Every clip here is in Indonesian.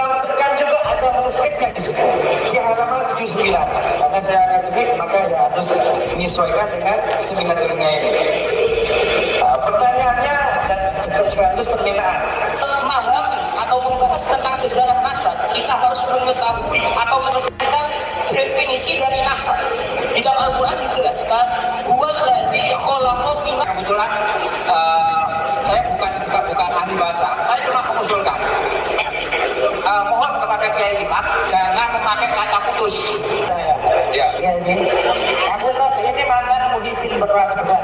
dilampirkan juga ada manuskripnya di situ di halaman 79. Karena saya akademik maka ya harus menyesuaikan dengan seminar ilmiah ini. Pertanyaannya dan sekaligus permintaan. Memahami atau membahas tentang sejarah nasab, kita harus mengetahui atau menyelesaikan definisi dari nasab. Di dalam Al-Quran dijelaskan, huwallazi khalaqa min. Kebetulan saya bukan ahli bahasa, saya cuma mengusulkan. Mohon kepada Kiai Imat jangan memakai kata putus. Ya. Aku tahu ini mantan Muhyiddin Beras Berat.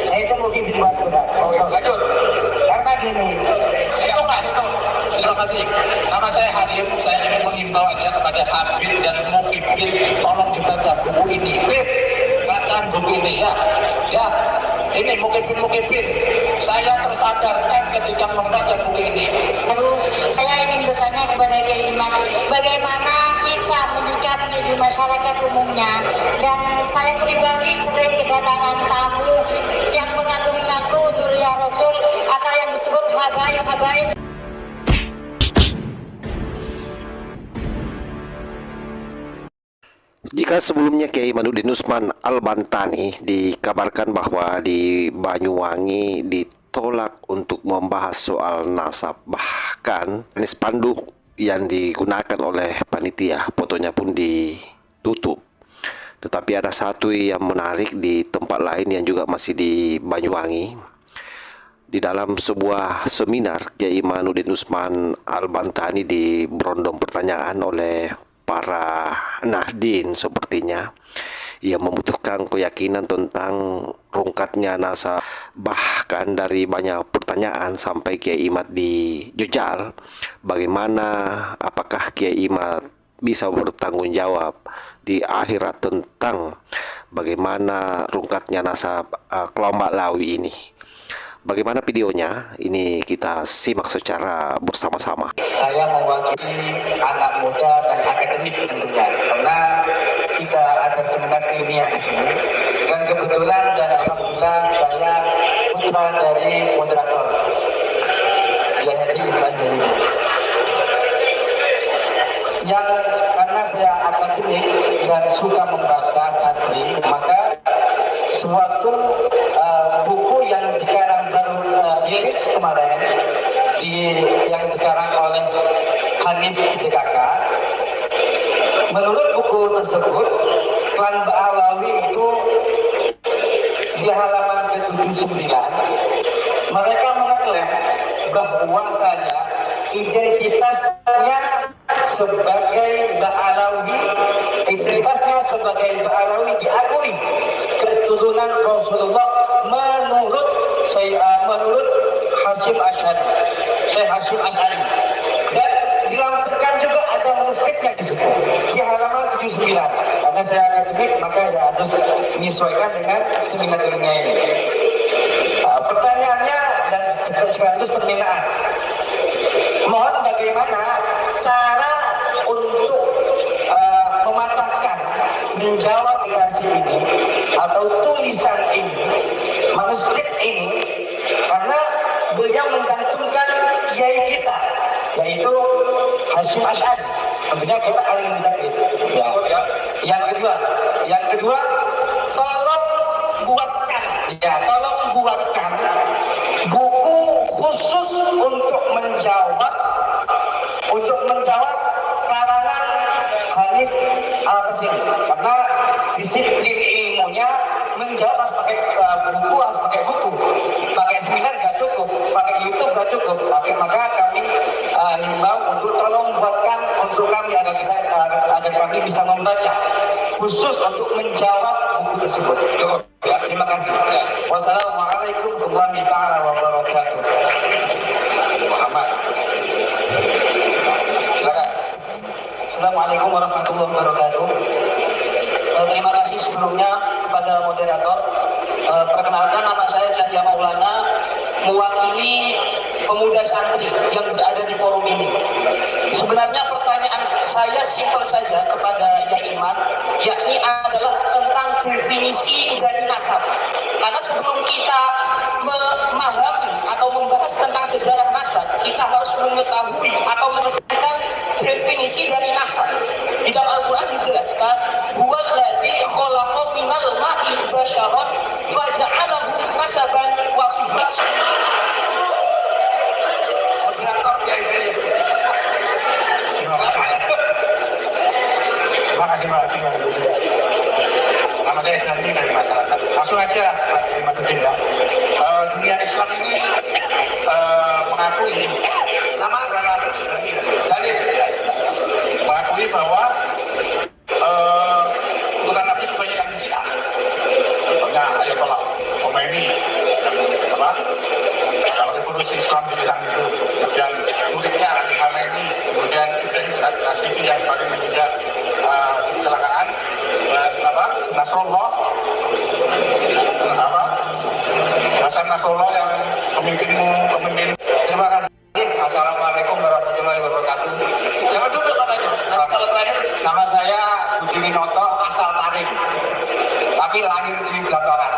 Saya itu Muhyiddin Beras Berat. Oke, lanjut. Karena gini, itu Pak, itu. Terima kasih. Nama saya Harim. Saya ingin menghimbau aja kepada Habib dan Muhyiddin, tolong dibaca buku ini. Bacaan buku ini ya. Ya. Ini Muhyiddin. Saya tersadarkan ketika membaca buku ini. Lalu saya ingin bertanya kepada Kiai Imat, bagaimana kita menyikapi di masyarakat umumnya, dan saya pribadi sering kedatangan tamu yang mengaku-ngaku Dzurriyyah Rasul atau yang disebut habaib. Jika sebelumnya Kiai Imanuddin Usman Al-Bantani dikabarkan bahwa di Banyuwangi ditolak untuk membahas soal nasab, bahkan spanduk yang digunakan oleh panitia fotonya pun ditutup. Tetapi ada satu yang menarik di tempat lain yang juga masih di Banyuwangi. Di dalam sebuah seminar, Kiai Imanuddin Usman Al-Bantani diberondong pertanyaan oleh para Nahdien sepertinya yang membutuhkan keyakinan tentang rungkatnya nasab. Bahkan dari banyak pertanyaan sampai Kiai Imat dijejal bagaimana apakah Kiai Imat bisa bertanggung jawab di akhirat tentang bagaimana rungkatnya nasab kelompok Lawi ini. Bagaimana videonya? Ini kita simak secara bersama-sama. Saya mewakili anak muda dan akademik tentunya, karena kita ada seminar ilmiah di sini. Dan kebetulan dan alhamdulillah saya putra dari moderator, Kiai Haji Isman Juli. Yang karena saya akademik dan suka membaca santri, maka suatu buku yang dikarang baru rilis kemarin yang dikarang oleh Hanif DKK. Menurut buku tersebut, klan Ba'alawi itu di halaman ke-79 mereka mengklaim bahwasanya identitasnya sebagai Ba'alawi, diakui keturunan Rasulullah menurut Hasyim Asy'ari, Syekh Hasyim Asy'ari. Dan dilampirkan juga ada manuskripnya di situ di halaman 79. Karena saya akademik maka ya harus menyesuaikan dengan seminar ilmiah ini. Pertanyaannya dan sekaligus permintaan. Mohon bagaimana cara untuk mematahkan, menjawab versi ini atau tulisan ini, manuskrip ini, karena beliau menggantungkan kiai kita, yaitu Hasyim Asy'ari. Tentunya kita akan mendapatkan. Ya. Yang kedua, tolong buatkan buku khusus untuk menjawab karangan Hanif Al-Qasimi, karena disiplin ilmunya menjawab harus pakai buku, pakai seminar nggak cukup, pakai YouTube nggak cukup, maka kami himbau untuk tolong buatkan untuk kami agar kami bisa membaca khusus untuk menjawab buku tersebut. Cukup. Ya, terima kasih. Ya. Wassalamualaikum warahmatullahi wabarakatuh. Muhammad. Silakan. Assalamualaikum warahmatullahi wabarakatuh. Terima kasih sebelumnya kepada moderator. Perkenalkan, nama saya Cahya Maulana, mewakili pemuda santri yang berada di forum ini. Sebenarnya pertanyaan saya simpel saja kepada Kiai Imat, yakni adalah tentang definisi dari nasab. Karena sebelum kita memahami atau membahas tentang sejarah nasab, kita harus mengetahui atau menyelesaikan definisi dari nasab. Di dalam Al-Quran dijelaskan, huwallazi khalaqa minal ma'i basyaran faja'alahu nasaban wa fihran. Terima kasih Pak Haji. Nama saya Dani dari masyarakat. Langsung aja Pak Haji. Dunia Islam ini mengakui nama Dani mengakui bahwa tuntunan Nabi itu banyak yang disiap. Contohnya Ayatollah Khomeini apa? Kalau revolusi Islam di Iran itu, kemudian muridnya Ali Khamenei, kemudian Ibrahim Nasidi yang paling meninggal kecelakaan, dan apa? Nasrullah, apa? Hasan Nasrullah yang pemimpin. Terima kasih. Assalamualaikum warahmatullahi wabarakatuh. Jangan duduk katanya. Kalau terakhir, nama saya Budi Winoto, asal Tarim, tapi lahir di Belabaran.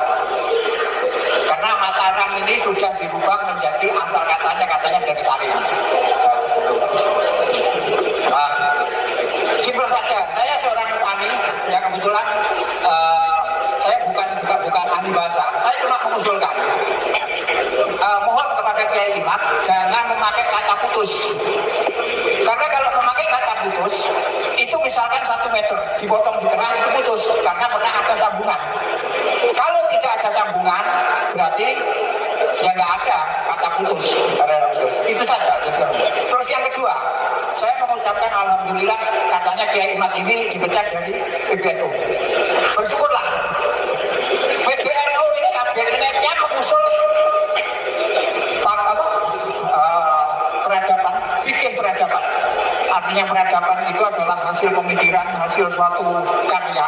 Karena Mataram ini sudah dirubah menjadi asal katanya dari Tarim. Simpel saja, saya seorang petani, ya kebetulan saya bukan ahli bahasa, saya cuma mengusulkan. Mohon kepada Kiai Imat jangan memakai kata putus, karena kalau memakai kata putus itu misalkan 1 meter dipotong di tengah itu putus karena pernah ada sambungan. Kalau tidak ada sambungan berarti ya nggak ada kata putus. Itu saja. Terus yang kedua, saya mengucapkan alhamdulillah katanya Kiai Imat ini dipecat dari PBNU. Bersyukurlah. PBNU ini kabinetnya mengusul peradaban, fikih peradaban. Artinya peradaban itu adalah hasil pemikiran, hasil suatu karya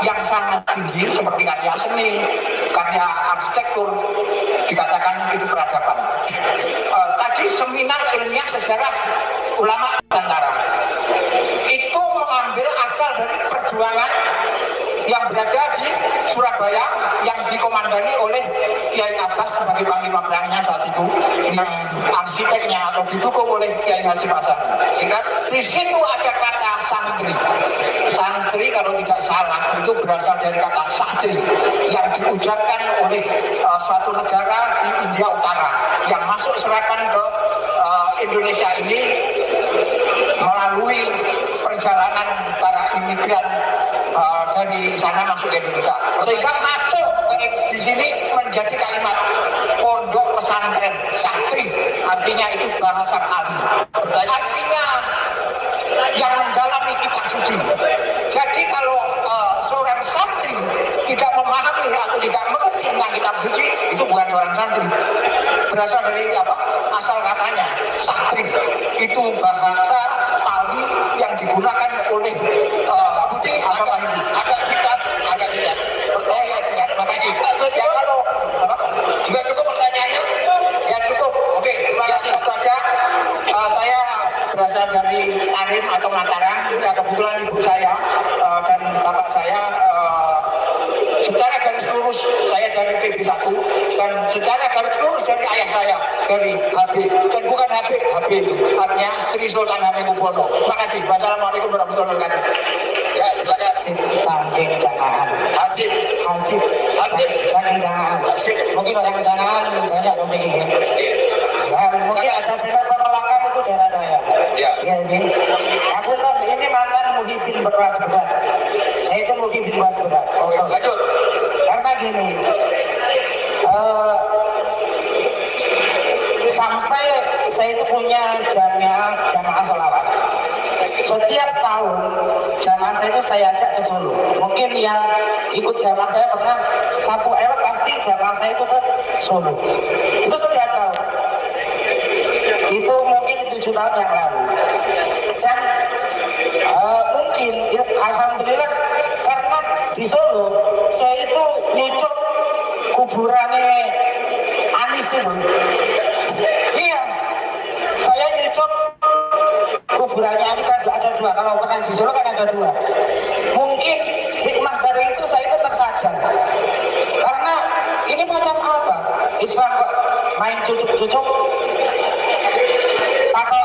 yang sangat tinggi seperti karya seni, karya arsitektur, dikatakan itu peradaban. Tadi seminar ilmiah sejarah ulama Nusantara itu mengambil asal dari perjuangan yang berada di Surabaya yang dikomandani oleh Kiai Abbas sebagai panglima perangnya saat itu, yang arsiteknya atau didukung oleh Kiai Hasyim Asy'ari. Sehingga di situ ada kata santri. Santri kalau tidak salah itu berasal dari kata santri yang diucapkan oleh suatu negara di India Utara yang masuk serangan ke Indonesia ini melalui perjalanan para imigran dari sana masuk ke Indonesia, sehingga masuk di sini menjadi kalimat pondok pesantren santri, artinya itu bahasa kali, artinya yang mendalami kitab suci. Jadi kalau seorang santri tidak memahami atau tidak mengerti tentang kitab suci, itu bukan seorang santri. Berasal dari apa? Asal katanya santri itu bahasa Pali yang digunakan oleh Budi atau Ibu. Agak singkat. Oh ya, terima kasih. Ya kalau sudah cukup pertanyaannya, ya cukup. Oke, terima kasih. Satu saja. Saya berasal dari Tarim atau Mataram. Ya kebetulan ibu saya dan bapak saya secara garis lurus saya dari PB1 dan secara garis lurus dari ayah saya dari HB, dan bukan HB itu artinya Sri Sultan Hamengkubuwono. Terima kasih. Wassalamualaikum warahmatullahi wabarakatuh. Ya silakan. Saking jangan Hasib saking jangan mungkin banyak jangan banyak pemikiran. Mungkin ada beberapa penolakan itu daerah saya. Ya sih. Aku kan ini mantan Muhyiddin Beras Berat. Saya itu Muhyiddin Beras Berat. Oke, lanjut. Karena gini, sampai saya itu punya jamaah sholawat. Setiap tahun jamaah saya itu saya ajak ke Solo. Mungkin yang ikut jamaah saya pernah sapu el pasti jamaah saya itu ke Solo. Itu setiap tahun. Itu mungkin 7 tahun yang lalu. Dan mungkin ya, alhamdulillah karena di Solo saya itu nyucuk kuburannya Anis itu. Iya, saya nyucuk kuburannya Anis kan ada 2. Kalau pernah di Solo kan ada 2. Mungkin hikmah dari itu saya itu tersadar. Karena ini macam apa? Islam main cucuk-cucuk pakai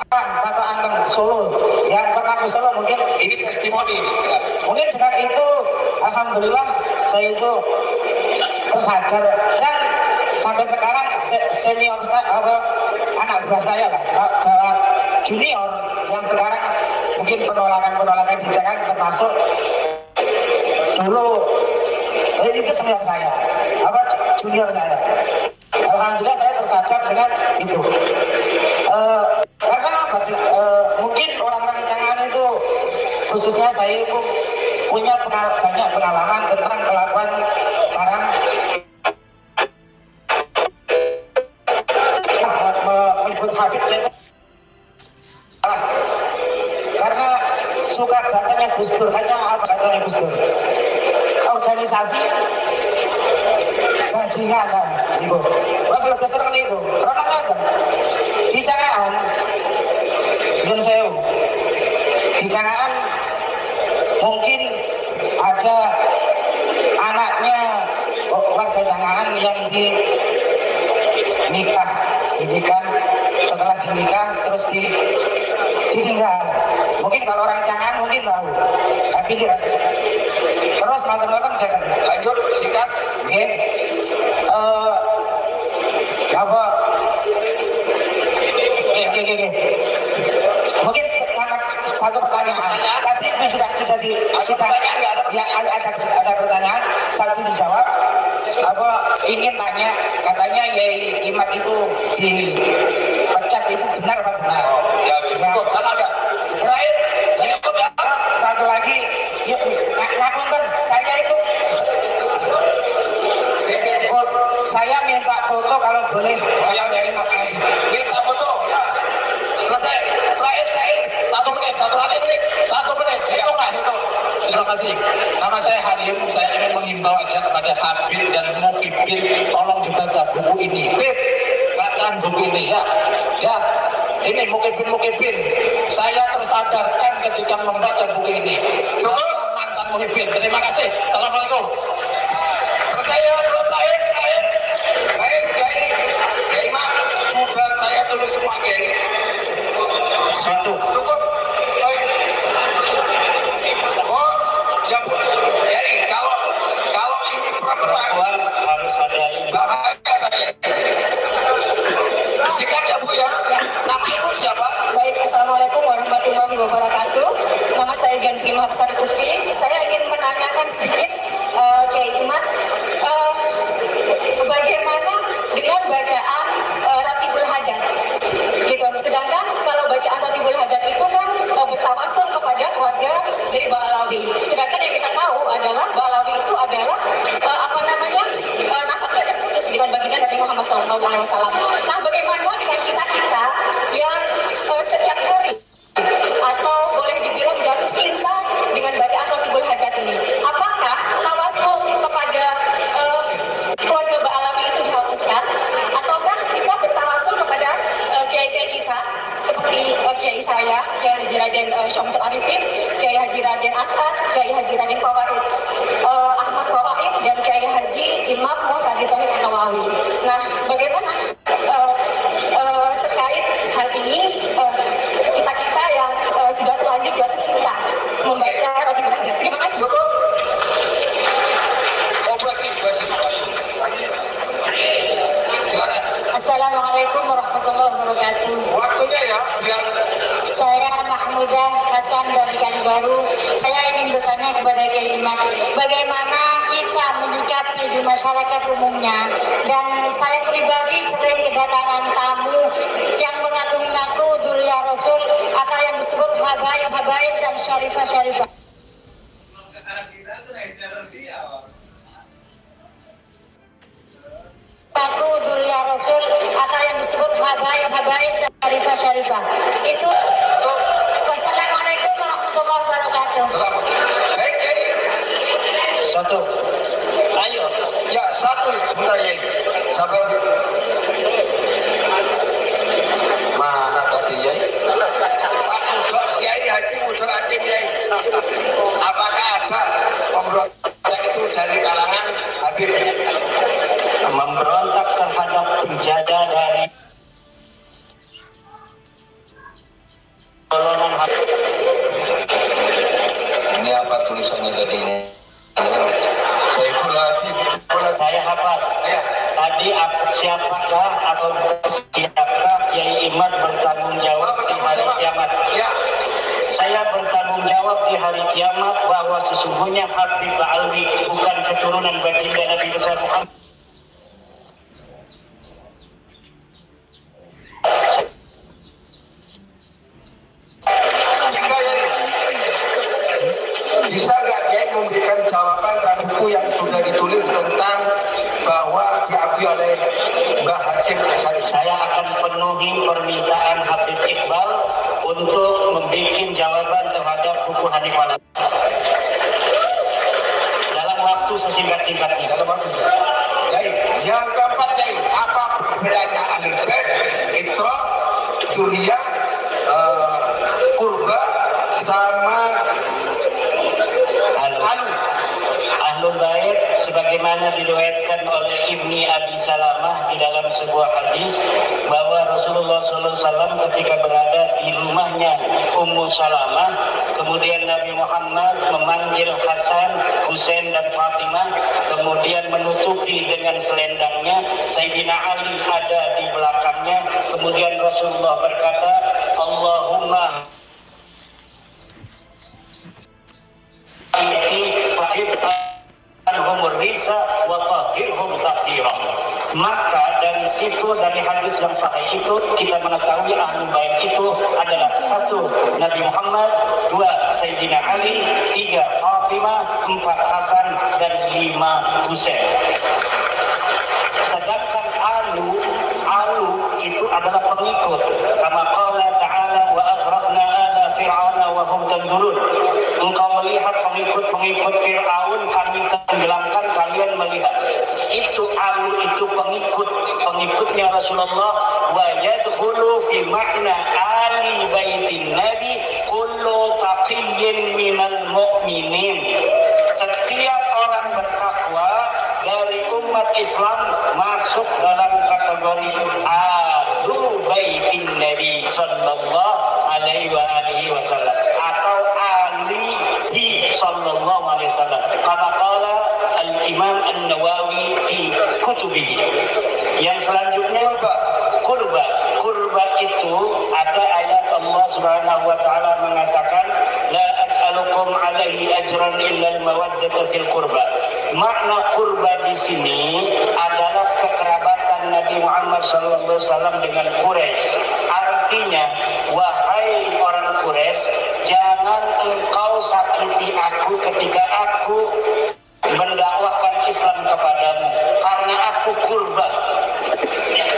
angkeng Solo, yang pernah ke Solo mungkin ini testimoni. Ya. Mungkin dengan itu, alhamdulillah saya itu tersadar dan sampai sekarang senior saya, anak buah saya lah, junior yang sekarang mungkin penolakan di Jakarta termasuk dulu itu senior saya, junior saya. Alhamdulillah saya tersadar dengan itu. Karena apa? Mungkin orang-orang Cangan itu khususnya saya itu punya banyak pengalaman tentang kelakuan orang menyebut Habib karena suka bahasanya Gus Dur. Hanya apa katanya Gus Dur? Organisasi bajingan kan, gitu. Wah kalau besar kan itu, orang ada di Cangaan, Yun Sewu, di Cangaan mungkin ada anaknya warga Cangaan yang dinikah, setelah dinikah terus ditinggal. Mungkin kalau orang Cangaan mungkin tahu, tapi tidak. Terus macam-macam jangan lanjut singkat, oke? Apa? Oke. Mungkin satu pertanyaan. Tadi sudah ada pertanyaan, satu dijawab. Apa ingin tanya? Katanya Yai Imat itu dipecat itu benar apa benar? Ya, cukup sama ada. Terakhir, satu lagi, ngapunten saya itu. Saya minta foto kalau boleh. Saya minta foto. Ya. Selesai. Terakhir. Satu menit. Itu. Terima kasih. Nama saya Harim. Saya ingin menghimbau aja kepada Habib dan Mufibin, tolong dibaca buku ini. Bacaan buku ini ya. Ya. Ini Mukibin. Saya tersadarkan ketika membaca buku ini. Saya mantan Mufibin. Terima kasih. Assalamualaikum. Selesai ya. Baik, Kiai Mak, sudah saya tulis semua Kiai. Satu. Cukup. Baik. Oh, ya Bu. Kiai, kalau ini perempuan harus ada bahaya saya. Sikat ya Bu ya. Nama Ibu siapa? Baik, Assalamualaikum warahmatullahi wabarakatuh. Nama saya Janti Mahapsari Putri. Saya ingin menanyakan sedikit Kiai Imat, bagaimana dengan bacaan Ratibul Hajat? Gitu. Sedangkan kalau bacaan Ratibul Hajat itu kan bertawasul kepada keluarga dari Ba'alawi. Sedangkan yang kita tahu adalah Ba'alawi itu adalah nasabnya terputus dengan baginda Nabi Muhammad SAW. Nah, bagaimana dengan kita yang setiap hari atau boleh dibilang jatuh cinta dengan bacaan Ratibul Hajat ini? Apakah tawasul kepada keluarga Ba'alawi itu dihapuskan, ataukah kita bertawasul kepada kiai-kiai kita seperti kiai saya, Kiai Haji Raden Syamsul Arifin, Kiai Haji Raden Asad, Kiai Haji Raden Fawaid Ahmad Fawaid, dan Kiai Haji Imam Muhammad Thohir An-Nawawi. Nah, bagaimana terkait hal ini kita yang sudah terlanjur jatuh cinta membaca Ratibul Hajat? Terima kasih. Assalamualaikum warahmatullahi wabarakatuh. Waktunya ya, biar Saya Mahmudah Hasan dari Baru. Saya ingin bertanya kepada Kiai Imat, bagaimana kita menyikapi di masyarakat umumnya, dan saya pribadi sering kedatangan tamu yang mengaku-ngaku Dzurriyyah Rasul atau yang disebut habaib dan syarifah-syarifah. Aku Dzurriyyah Rasul atau yang disebut habaib dan syarifah-syarifah. Itu. Wassalamualaikum warahmatullahi wabarakatuh. baik Kiai. Satu. Ayo. Ya, satu sebentar Kiai. Sabar. Mana tadi Kiai? Kiai Haji Mudur Atim Kiai. Apakah ada pemberontak itu dari kalangan Habib? Memberontak terhadap penjajah dari golongan misalnya tadi Saya hafal. Ya. Tadi siapakah atau siapakah Kiai Imad bertanggung jawab di hari kiamat? Ya. Saya bertanggung jawab di hari kiamat bahwa sesungguhnya Habib Alwi bukan keturunan baginda Nabi besar Muhammad. Bisa nggak Kiai memberikan jawaban terhadap buku yang sudah ditulis tentang bahwa diakui oleh Mbah Hasyim Asy'ari? Saya akan penuhi permintaan Habib Iqbal untuk membuat jawaban terhadap buku Hanifah dalam waktu sesingkat-singkatnya. Dalam waktu Kiai, yang keempat Kiai, apa bedanya Ahlul Bait, Itrah, Dzurriyyah, Qurba sama Ahlul Bait sebagaimana diriwayatkan oleh Ibni Abi Salamah di dalam sebuah hadis bahwa Rasulullah SAW ketika berada di rumahnya Ummu Salamah, kemudian Nabi Muhammad memanggil Hasan, Husain dan Fatimah, kemudian menutupi dengan selendangnya. Sayyidina Ali ada di belakangnya, kemudian Rasulullah berkata, Allahumma maka dari situ, dari hadis yang sahih itu kita mengetahui Ahlul Bait itu adalah 1. Nabi Muhammad, 2. Sayyidina Ali, 3. Fatimah, 4. Hasan dan 5. Husain. Sedangkan Alu itu adalah pengikut. Kama qala ta'ala wa aghraqna ala fir'auna wa hum tanzurun. Engkau melihat pengikut Fir'aun, kami tenggelamkan, kalian melihat. Itu Alu, itu pengikutnya Rasulullah. Wa yadkhulu fi makna ali baitin nabi kullu taqiyyin minal mu'minin. Setiap orang bertakwa dari umat Islam masuk dalam kategori Ahlu Baitin Nabi sallallahu alaihi wasallam atau alihi sallallahu alaihi wasallam. Kama qala al-Imam An-Nawawi fi kutubihi. Yang selanjutnya kurba itu ada ayat Allah Subhanahu wa taala mengatakan la as'alukum alaihi ajran illa al-mawaddata fil qurba. Makna kurba di sini adalah kekerabatan Nabi Muhammad SAW dengan Quraisy. Artinya, wahai orang Quraisy, jangan engkau sakiti aku ketika aku mendakwahkan Islam kepadamu, karena aku kurba,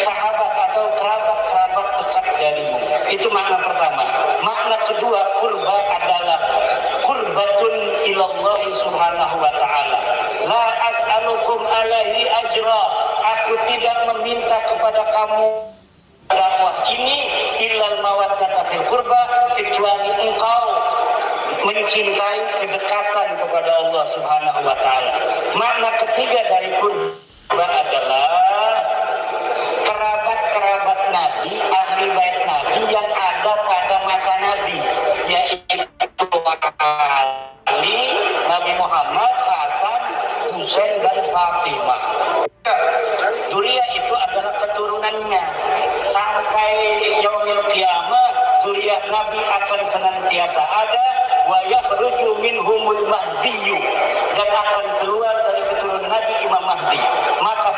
sahabat atau kerabat dekat darimu. Itu makna pertama. Makna kedua, kurba adalah kurbatun ilallah subhanahu wa ta'ala. La as'alukum alaihi ajra. Aku tidak meminta kepada kamu dakwah ini illal mawaddata fil qurba, kecuali engkau mencintai kedekatan kepada Allah Subhanahu wa taala. Makna ketiga dari kurba adalah kerabat-kerabat Nabi, ahli bait Nabi yang ada pada masa Nabi, yaitu Ali, Nabi Muhammad, Hasan, Husain dan Fatimah. Dzurriyyah itu adalah keturunannya. Sampai yaumil qiyamah, dzurriyyah Nabi akan senantiasa ada. Wa yakhruju minhumul mahdiyyu, dan akan keluar dari keturunan Nabi Imam Mahdi. Maka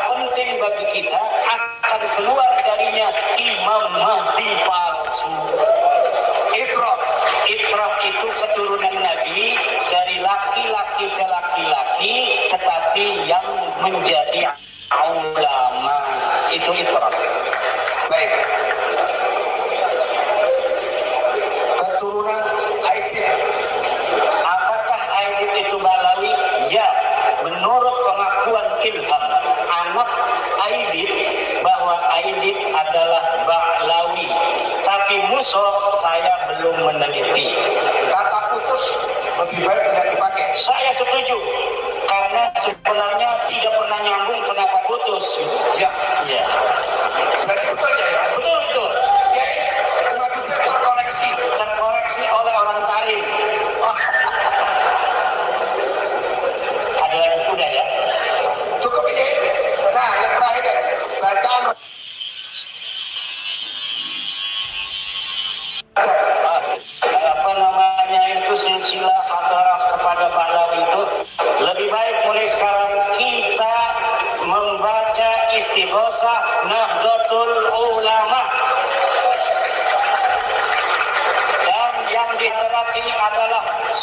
penting bagi kita akan keluar darinya Imam Mahdi palsu. Ikrah itu keturunan Nabi dari laki-laki ke laki-laki, tetapi yang menjadi ulama. Itu ikrah. Baik. Keturunan Aidit. Apakah Aidit itu Balawi? Ya. Menurut pengakuan Ilham, anak Aidit, bahwa Aidit adalah Balawi. Tapi musuh saya belum meneliti. Kata putus lebih baik tidak dipakai. Saya setuju. Karena sebenarnya tidak pernah nyambung, kenapa putus? Ya. Berarti betul ya? Betul. Ya, cuma juga terkoreksi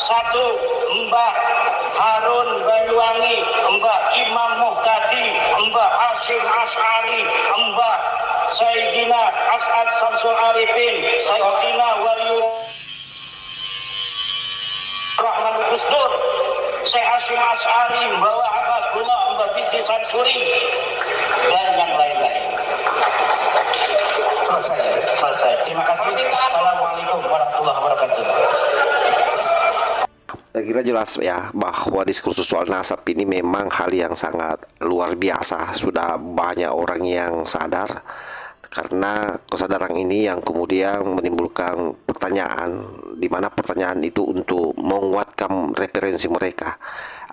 Satu, Mbah Harun Banyuwangi, Mbah Imam Muhtadi, Mbah Hasyim As'ari, Mbah Sayyidina As'ad Samsul Arifin, Sayyidina Waliullah Rahman Gusdur, Syekh Hasyim As'ari, Mbah Abbas Bullah, Mbah Bisi Sansuri, dan yang lain-lain. Selesai. Terima kasih. Assalamualaikum warahmatullahi wabarakatuh. Saya kira jelas ya bahwa diskursus soal nasab ini memang hal yang sangat luar biasa. Sudah banyak orang yang sadar, karena kesadaran ini yang kemudian menimbulkan pertanyaan, di mana pertanyaan itu untuk menguatkan referensi mereka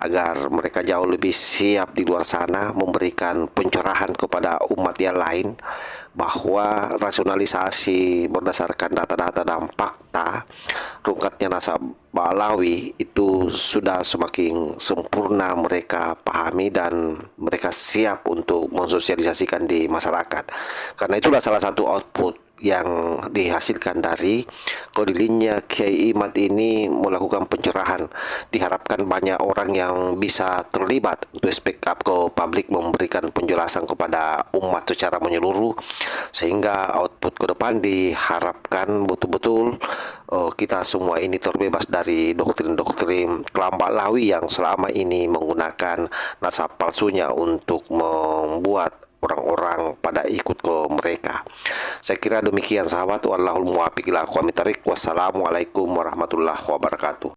agar mereka jauh lebih siap di luar sana memberikan pencerahan kepada umat yang lain bahwa rasionalisasi berdasarkan data-data dan fakta rungkatnya nasab Ba'alawi itu sudah semakin sempurna mereka pahami dan mereka siap untuk mensosialisasikan di masyarakat. Karena itulah salah satu output yang dihasilkan dari kodilingnya Kiai Imad ini melakukan pencerahan. Diharapkan banyak orang yang bisa terlibat untuk speak up ke publik, memberikan penjelasan kepada umat secara menyeluruh, sehingga output ke depan diharapkan betul-betul kita semua ini terbebas dari doktrin-doktrin kelam Ba'alawi yang selama ini menggunakan nasab palsunya untuk membuat orang-orang pada ikut ke mereka. Saya kira demikian sahabat. Wallahul muwaffiq ila aqwamit thariq. Wassalamualaikum warahmatullahi wabarakatuh.